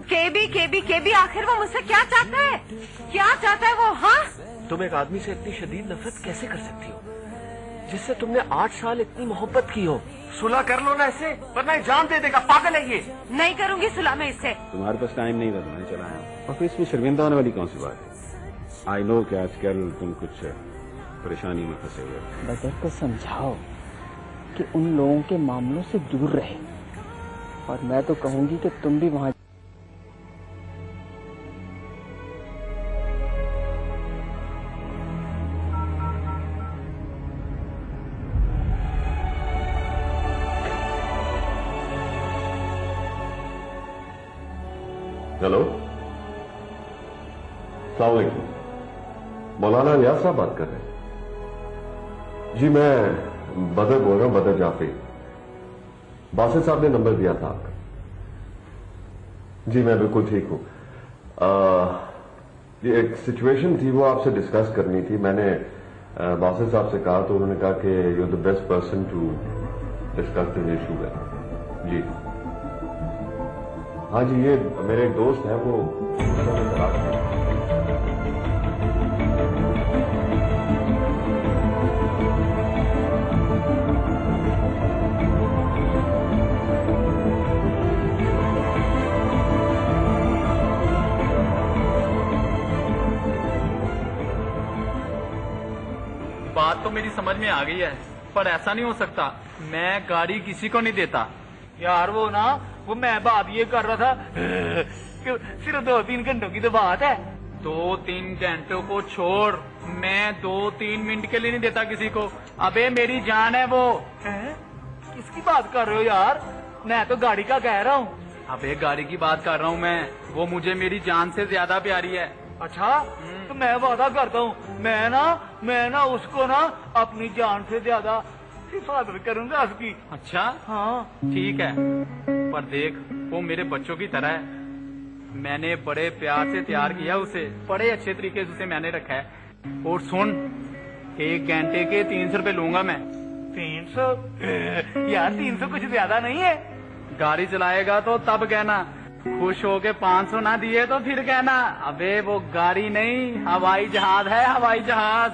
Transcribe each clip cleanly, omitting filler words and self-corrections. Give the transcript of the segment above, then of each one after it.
केबी आखिर वो मुझसे क्या चाहता है? क्या चाहता है वो? हाँ, तुम एक आदमी से इतनी शदीद नफरत कैसे कर सकती हो जिससे तुमने 8 साल इतनी मोहब्बत की हो? सुलह कर लो ना इससे, वरना ये जान दे देगा। पागल है ये। नहीं करूंगी सुलह में इससे। तुम्हारे पास टाइम नहीं था, तुम्हें चला आया। और फिर इसमें शर्मिंदा होने वाली कौन सी बात है? आई नो कि आजकल तुम कुछ परेशानी में फंसे हुए। बदर को समझाओ कि उन लोगों के मामलों से दूर रहे, और मैं तो कहूंगी कि तुम भी वहां। हेलो, अस्सलाम वालेकुम। मौलाना रियाज साहब बात कर रहे हैं? जी मैं बदर बोल रहा हूं, बदर जाफरी। बासित साहब ने नंबर दिया था आपका। जी मैं बिल्कुल ठीक हूं। ये एक सिचुएशन थी, वो आपसे डिस्कस करनी थी। मैंने बासित साहब से कहा तो उन्होंने कहा कि you are the best person to discuss this issue with. जी हाँ जी, ये मेरे एक दोस्त हैं, वो बात तो मेरी समझ में आ गई है, पर ऐसा नहीं हो सकता। मैं गाड़ी किसी को नहीं देता यार। वो मैं बात ये कर रहा था कि सिर्फ 2-3 घंटों की तो बात है। 2-3 घंटों को छोड़, मैं 2-3 मिनट के लिए नहीं देता किसी को। अबे मेरी जान है वो। किसकी बात कर रहे हो यार? मैं तो गाड़ी का कह रहा हूँ। अबे गाड़ी की बात कर रहा हूँ मैं, वो मुझे मेरी जान से ज्यादा प्यारी है। अच्छा, तो मैं वादा करता हूँ, मैं ना उसको ना अपनी जान से ज्यादा हिफाजत करूंगा उसकी। अच्छा हाँ ठीक है, पर देख वो मेरे बच्चों की तरह है। मैंने बड़े प्यार से तैयार किया उसे, बड़े अच्छे तरीके से उसे मैंने रखा है। और सुन, 1 घंटे के 300 रुपए लूंगा मैं। 300? यार 300 कुछ ज्यादा नहीं है। गाड़ी चलाएगा तो तब कहना, खुश होके 500 ना दिए तो फिर कहना। अबे वो गाड़ी नहीं, हवाई जहाज है, हवाई जहाज।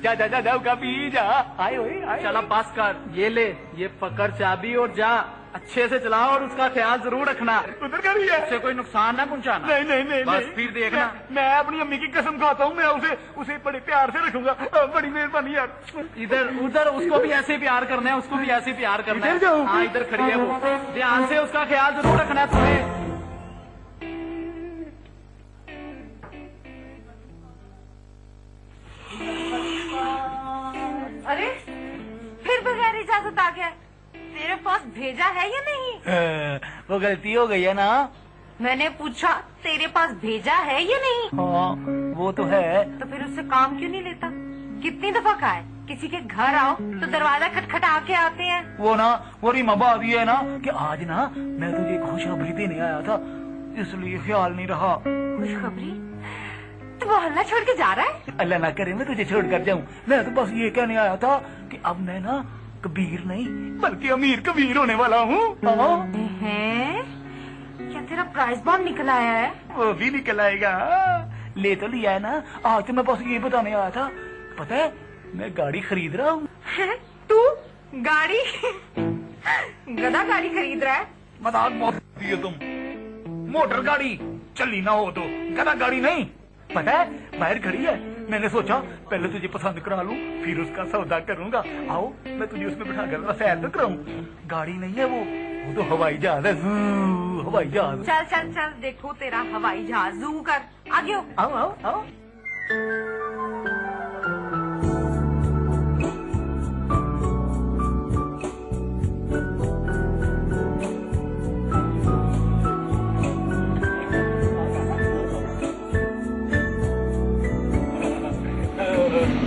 जा जा जा जा कभी जा। आए हुए चला बस कर, ये ले, ये पकड़ चाबी और जा। अच्छे से चला और उसका ख्याल जरूर रखना। उधर गाड़ी है, उससे कोई नुकसान ना पहुंचाना। नहीं नहीं नहीं बस नहीं। फिर देखना। मैं अपनी अम्मी की कसम खाता हूँ, मैं उसे बड़े प्यार से रखूंगा। बड़ी मेहरबानी यार। इधर उधर उसको भी ऐसे प्यार करना है, उसको भी ऐसे प्यार करना है। इधर जाओ। हाँ इधर खड़ी है वो, ध्यान से उसका ख्याल जरूर रखना है तुम्हें। अरे फिर बगैर इजाजत आ गया। तेरे पास भेजा है या नहीं? वो गलती हो गई है ना। मैंने पूछा तेरे पास भेजा है या नहीं? हाँ वो तो है। तो फिर उससे काम क्यों नहीं लेता? कितनी दफा कहा है किसी के घर आओ तो दरवाजा खटखटा के आते हैं। वो रीमा बात ये है ना कि आज ना मैं तुझे खुशखबरी देने आया था, इसलिए ख्याल नहीं रहा। खुशखबरी? तू मोहल्ला छोड़ के जा रहा है? अल्लाह ना करे मैं तुझे छोड़ कर जाऊं। मैं तो बस ये कहने आया था कि अब मैं ना कबीर नहीं बल्कि अमीर कबीर होने वाला हूँ। क्या तेरा प्राइस बॉन्ड निकल आया है? वो भी निकल आएगा। ले तो लिया है ना। आज तो मैं बस ये बताने आया था, पता है मैं गाड़ी खरीद रहा हूँ। तू गाड़ी? गधा गाड़ी खरीद रहा है? मजाक बहुत दिए तुम। मोटर गाड़ी चली ना हो तो गधा गाड़ी नहीं। पता है बाहर खड़ी है, मैंने सोचा पहले तुझे पसंद करा लूं फिर उसका सौदा करूंगा। आओ मैं तुझे उसमें बिठा कर सैर तो कराऊं। गाड़ी नहीं है वो तो हवाई जहाज है। हवाई जहाज। चल चल चल देखो तेरा हवाई जहाज। जू कर, आगे हो। आओ आओ आओ।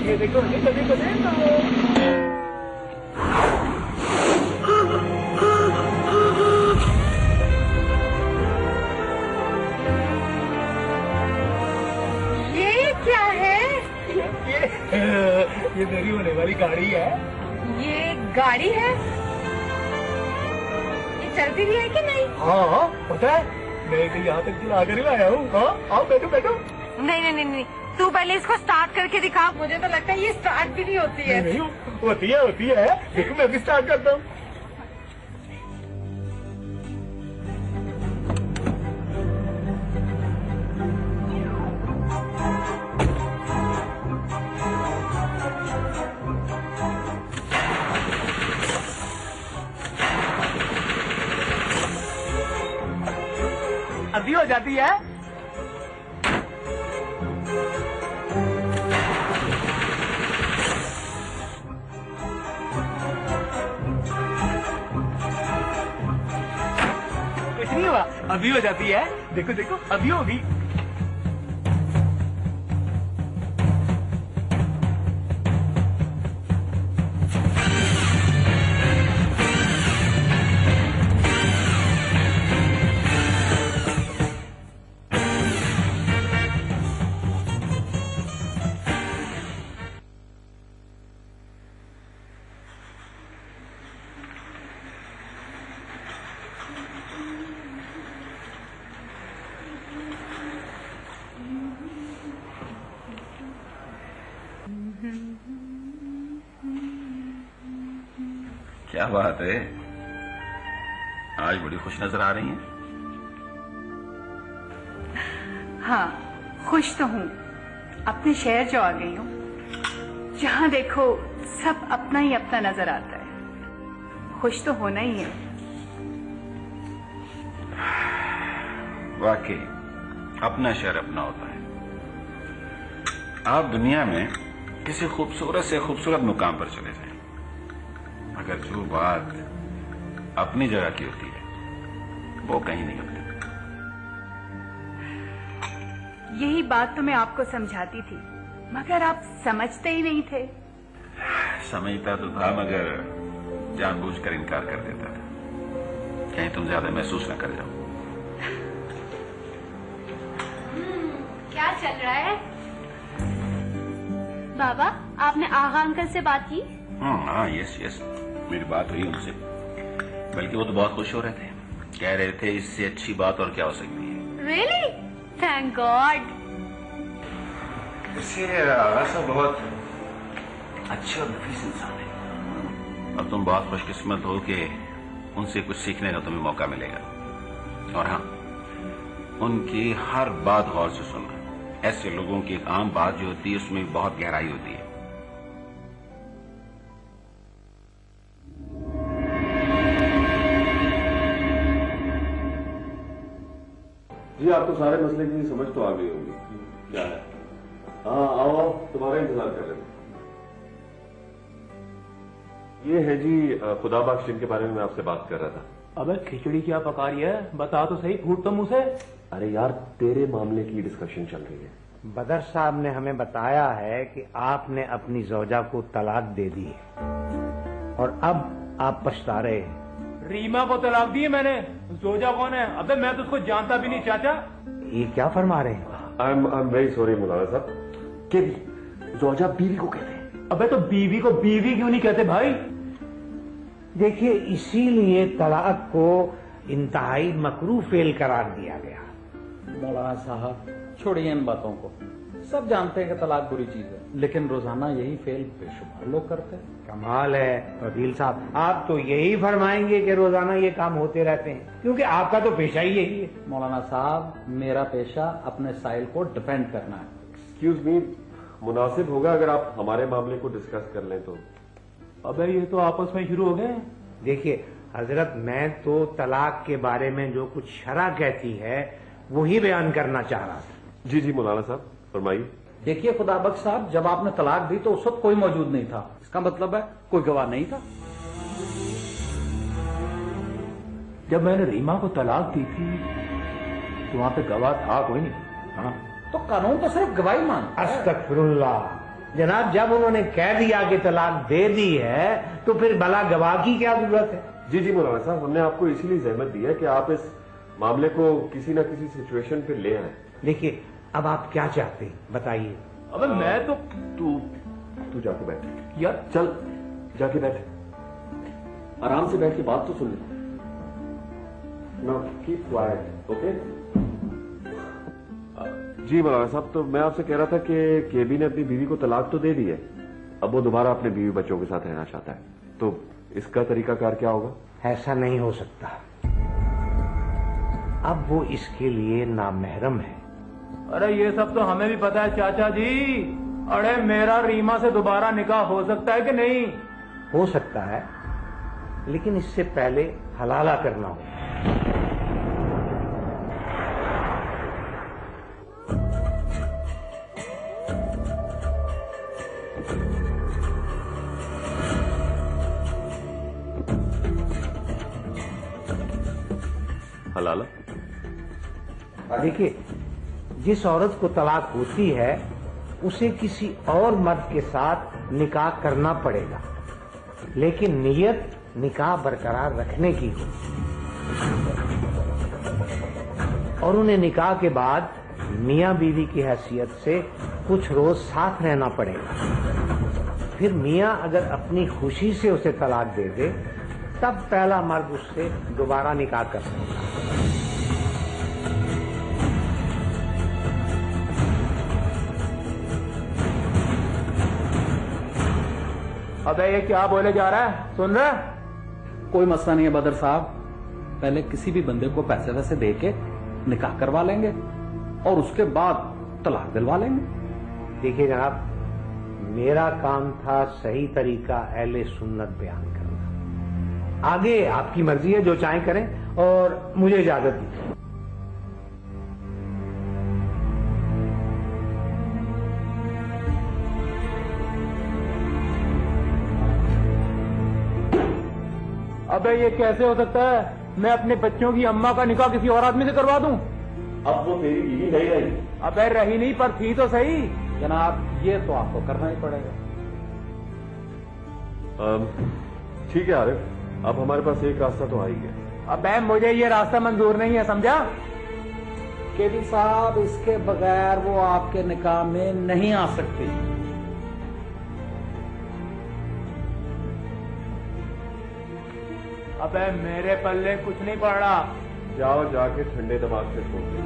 ये देखो देखो देखो देखो। ये क्या है? ये मेरी होने वाली गाड़ी है। ये गाड़ी है? ये चलती भी है कि नहीं? हाँ पता है मैं तो यहाँ तक चला कर लाया हूँ। हाँ आओ बैठो बैठो। नहीं नहीं नहीं नहीं, तू पहले इसको स्टार्ट करके दिखा। मुझे तो लगता है ये स्टार्ट भी नहीं होती है। नहीं होती है। देखो मैं भी स्टार्ट करता हूँ। अभी हो जाती है। कुछ नहीं हुआ, अभी हो जाती है। देखो देखो अभी होगी। क्या बात है, आज बड़ी खुश नजर आ रही हैं। हाँ खुश तो हूँ। अपने शहर जो आ गई हूँ, जहाँ देखो सब अपना ही अपना नजर आता है। खुश तो होना ही है। वाकई अपना शहर अपना होता है। आप दुनिया में किसी खूबसूरत से खूबसूरत मुकाम पर चले जाएं, मगर जो बात अपनी जगह की होती है वो कहीं नहीं होती। यही बात तो मैं आपको समझाती थी, मगर आप समझते ही नहीं थे। समझता तो था, मगर जानबूझकर इनकार कर देता था, कहीं तुम ज्यादा महसूस न कर जाओ। क्या चल रहा है? बाबा, आपने आगा अंकल से बात की? हाँ यस यस, मेरी बात हुई उनसे। बल्कि वो तो बहुत खुश हो रहे थे, कह रहे थे इससे अच्छी बात और क्या हो सकती है। Really? Thank God. इससे आगा बहुत अच्छे और नफीस इंसान है, और तुम बहुत खुशकिस्मत हो कि उनसे कुछ सीखने का तुम्हें मौका मिलेगा। और हाँ, उनकी हर बात गौर से सुनना। ऐसे लोगों की एक आम बात जो होती है उसमें बहुत गहराई होती है। जी आपको सारे मसले की समझ तो आ गई होगी। क्या है? हाँ आओ, तुम्हारा इंतजार कर रहे हैं। ये है जी खुदा बख्श, जिनके बारे में मैं आपसे बात कर रहा था। अबे खिचड़ी क्या पका रही है, बता तो सही, फूट तो मुंह से। अरे यार, तेरे मामले की डिस्कशन चल रही है। बदर साहब ने हमें बताया है कि आपने अपनी जोजा को तलाक दे दी है और अब आप पछता रहे हैं। रीमा को तलाक दी है मैंने। जोजा कौन है? अबे मैं तो उसको जानता भी नहीं चाचा। ये क्या फरमा रहे हैं? आई एम वेरी सॉरी मौलाना साहब। कि जोजा बीवी को कहते हैं। अबे तो बीवी को बीवी क्यों नहीं कहते भाई? देखिए, इसीलिए तलाक को इंतहाई मकरूह फेल करार दिया गया। मौलाना साहब छोड़िए इन बातों को। सब जानते हैं कि तलाक बुरी चीज है, लेकिन रोजाना यही फेल बेशुमार लोग करते हैं। कमाल है वकील साहब, आप तो यही फरमाएंगे कि रोजाना ये काम होते रहते हैं, क्योंकि आपका तो पेशा ही यही है। मौलाना साहब, मेरा पेशा अपने साइल को डिफेंड करना है। एक्सक्यूज मी, मुनासिब होगा अगर आप हमारे मामले को डिस्कस कर लें तो। अबे ये तो आपस में शुरू हो गए। देखिए हजरत, मैं तो तलाक के बारे में जो कुछ शरअ कहती है वही बयान करना चाह रहा था। जी जी मौलाना साहब फरमाइए। देखिए खुदाबख्श साहब, जब आपने तलाक दी तो उस वक्त कोई मौजूद नहीं था। इसका मतलब है कोई गवाह नहीं था। जब मैंने रीमा को तलाक दी थी तो वहां पे गवाह था कोई नहीं। हाँ तो कानून तो सिर्फ गवाही मांगता है। अस्तगफिरुल्लाह जनाब, जब उन्होंने कह दिया कि तलाक दे दी है तो फिर भला गवाह की क्या जरूरत है? जी जी मौलाना साहब, हमने आपको इसीलिए जहमत दी है कि आप इस मामले को किसी न किसी सिचुएशन पे ले आए। देखिए, अब आप क्या चाहते हैं बताइए। अबे मैं तो तू जाके बैठ यार। चल जाके बैठ, आराम से बैठ के बात तो सुन ले। Now keep quiet, okay? जी मौलाना साहब, तो मैं आपसे कह रहा था कि केबी ने अपनी बीवी को तलाक तो दे दी है, अब वो दोबारा अपने बीवी बच्चों के साथ रहना चाहता है, तो इसका तरीकाकार क्या होगा? ऐसा नहीं हो सकता। अब वो इसके लिए नामहरम है। अरे ये सब तो हमें भी पता है चाचा जी। अरे मेरा रीमा से दोबारा निकाह हो सकता है कि नहीं? हो सकता है, लेकिन इससे पहले हलाला करना होगा। हलाला? देखिए, जिस औरत को तलाक होती है उसे किसी और मर्द के साथ निकाह करना पड़ेगा, लेकिन नियत निकाह बरकरार रखने की हो, और उन्हें निकाह के बाद मियां बीवी की हैसियत से कुछ रोज साथ रहना पड़ेगा। फिर मियां अगर अपनी खुशी से उसे तलाक दे दे, तब पहला मर्द उससे दोबारा निकाह कर सकता है। अबे ये क्या बोले जा रहा है, सुन रहा है? कोई मसला नहीं है बदर साहब, पहले किसी भी बंदे को पैसे वैसे दे के निकाह करवा लेंगे और उसके बाद तलाक दिलवा लेंगे। देखिए जनाब, मेरा काम था सही तरीका अहले सुन्नत बयान करना। आगे आपकी मर्जी है, जो चाहें करें, और मुझे इजाजत दीजिए। अबे ये कैसे हो सकता है? मैं अपने बच्चों की अम्मा का निकाह किसी और आदमी से करवा दूं? अब वो तेरी बीवी नहीं रही। अबे रही नहीं, पर थी तो सही। जनाब ये तो आपको करना ही पड़ेगा। ठीक है आरिफ, अब हमारे पास एक रास्ता तो आ ही गया। अबे मुझे ये रास्ता मंजूर नहीं है, समझा? केबी साहब, इसके बगैर वो आपके निकाह में नहीं आ सकती। अबे मेरे पल्ले कुछ नहीं पड़ रहा। जाओ, जाके ठंडे दिमाग से सोचो।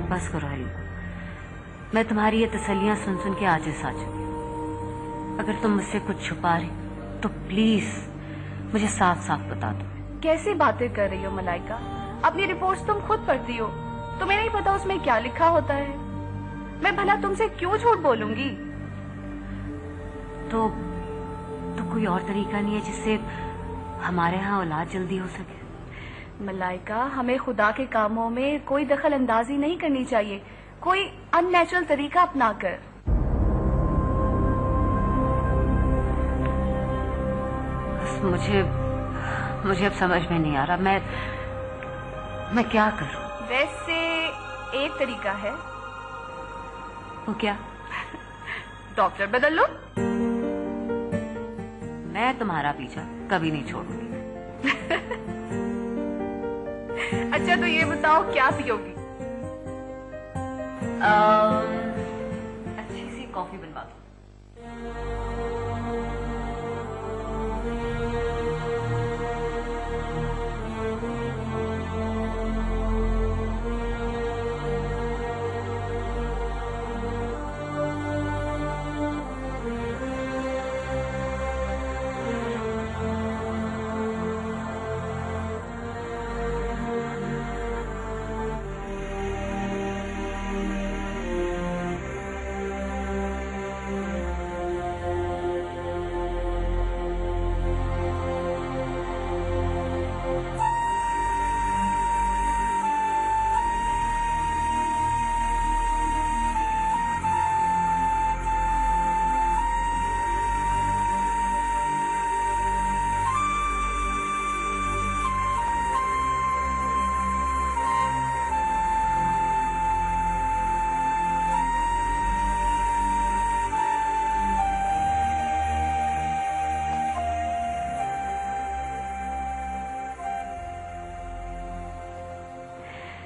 बस करो अली, मैं तुम्हारी ये तसल्लियां सुन सुन के आजिज़ आ चुकी हूँ। अगर तुम मुझसे कुछ छुपा रही तो प्लीज मुझे साफ साफ बता दो। कैसी बातें कर रही हो मलाइका? अपनी रिपोर्ट्स तुम खुद पढ़ती हो, तुम्हें नहीं पता उसमें क्या लिखा होता है? मैं भला तुमसे क्यों झूठ बोलूंगी? तो कोई और तरीका नहीं है जिससे हमारे यहाँ औलाद जल्दी हो सके? मलाइका, हमें खुदा के कामों में कोई दखल अंदाजी नहीं करनी चाहिए, कोई अननेचुरल तरीका अपनाकर। मुझे अब समझ में नहीं आ रहा मैं क्या करूं? वैसे एक तरीका है। वो क्या? डॉक्टर बदल लो। मैं तुम्हारा पीछा कभी नहीं छोड़ूंगी। अच्छा तो ये बताओ क्या पियोगी? अच्छी सी कॉफी बनवा दो।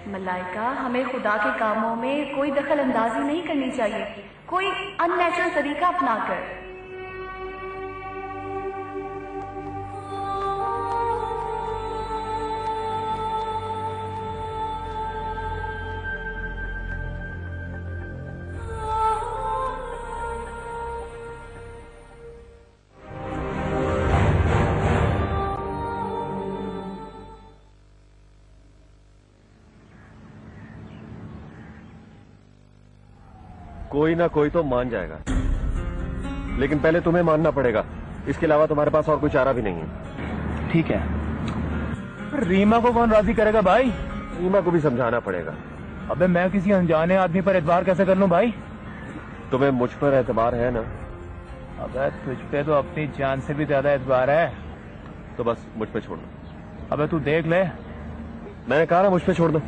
मलाइका, हमें खुदा के कामों में कोई दखल अंदाजी नहीं करनी चाहिए, कोई अननेचुरल तरीका अपनाकर। कोई ना कोई तो मान जाएगा, लेकिन पहले तुम्हें मानना पड़ेगा। इसके अलावा तुम्हारे पास और कोई चारा भी नहीं है। ठीक है, रीमा को कौन राजी करेगा भाई? रीमा को भी समझाना पड़ेगा। अबे मैं किसी अनजाने आदमी पर एतबार कैसे कर लूं भाई? तुम्हें मुझ पर एतबार है ना? अबे तुझ पे तो अपनी जान से भी ज्यादा एतबार है। तो बस मुझ पे छोड़ दो। अबे तू देख ले, मैंने कहा ना मुझ पे छोड़ दो।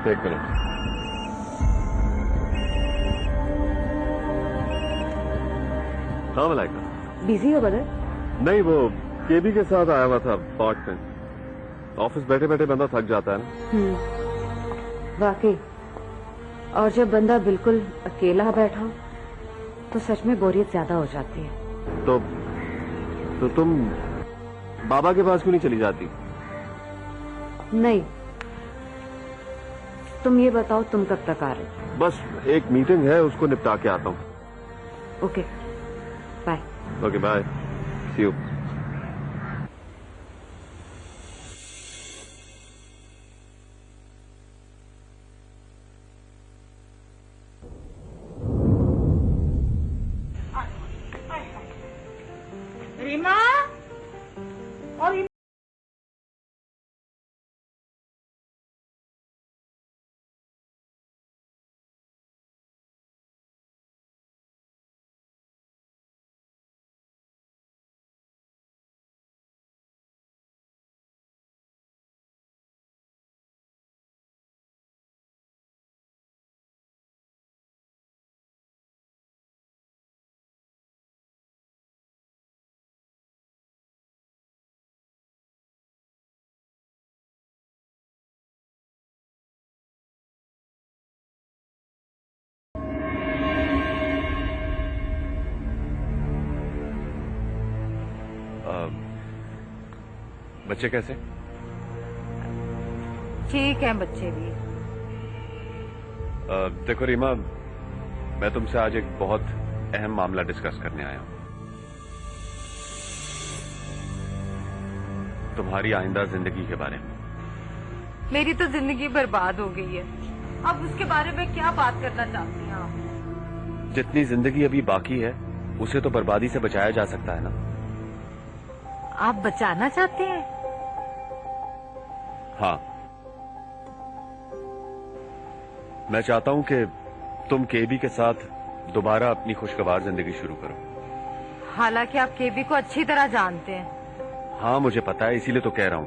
एक मिनट। हाँ मलाइका। बिजी हो बदर? नहीं, वो केबी के साथ आया हुआ था पार्ट में। ऑफिस बैठे बैठे बंदा थक जाता है ना। वाकई, और जब बंदा बिल्कुल अकेला बैठा हो तो सच में बोरियत ज्यादा हो जाती है। तो तुम बाबा के पास क्यों नहीं चली जाती? नहीं, तुम ये बताओ तुम कब तक आ रहे? बस एक मीटिंग है, उसको निपटा के आता हूँ। Okay bye. Okay bye, see you. Reema और बच्चे कैसे? ठीक है बच्चे भी। देखो रीमा, मैं तुमसे आज एक बहुत अहम मामला डिस्कस करने आया हूं। तुम्हारी आइंदा जिंदगी के बारे में। मेरी तो जिंदगी बर्बाद हो गई है, अब उसके बारे में क्या बात करना चाहती हैं आप? जितनी जिंदगी अभी बाकी है उसे तो बर्बादी से बचाया जा सकता है ना। आप बचाना चाहते हैं? हाँ, मैं चाहता हूं कि तुम केबी के साथ दोबारा अपनी खुशगवार जिंदगी शुरू करो। हालांकि आप केबी को अच्छी तरह जानते हैं। हाँ मुझे पता है, इसीलिए तो कह रहा हूं।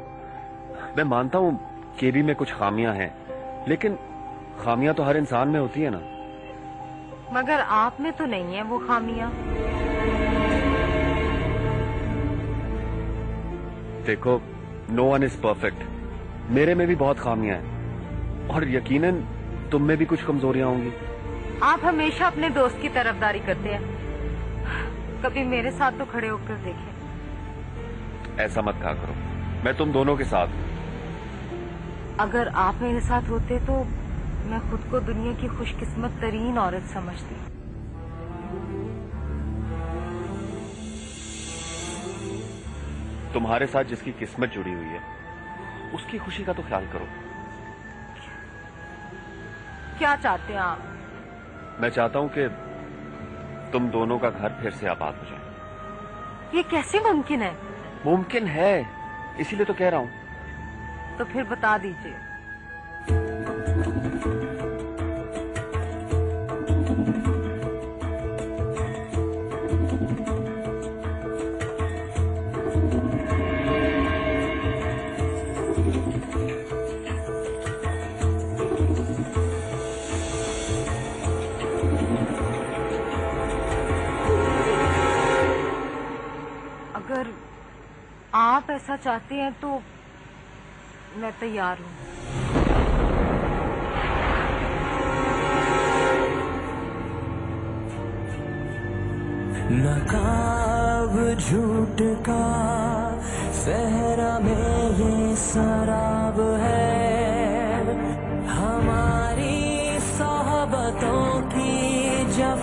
मैं मानता हूं केबी में कुछ खामियां हैं, लेकिन खामियां तो हर इंसान में होती है ना। मगर आप में तो नहीं है वो खामियां। देखो, नो वन इज परफेक्ट। मेरे में भी बहुत खामियां हैं, और यकीनन तुम में भी कुछ कमजोरियां होंगी। आप हमेशा अपने दोस्त की तरफदारी करते हैं, कभी मेरे साथ तो खड़े होकर देखें। ऐसा मत कहा करो, मैं तुम दोनों के साथ हूं। अगर आप मेरे साथ होते तो मैं खुद को दुनिया की खुशकिस्मत तरीन औरत समझती। तुम्हारे साथ जिसकी किस्मत जुड़ी हुई है उसकी खुशी का तो ख्याल करो। क्या चाहते हैं आप? मैं चाहता हूं कि तुम दोनों का घर फिर से आबाद हो जाए। ये कैसे मुमकिन है? मुमकिन है, इसीलिए तो कह रहा हूं। तो फिर बता दीजिए। अगर आप ऐसा चाहते हैं तो मैं तैयार हूं। नकाब झूठ का सहरा में ये सारा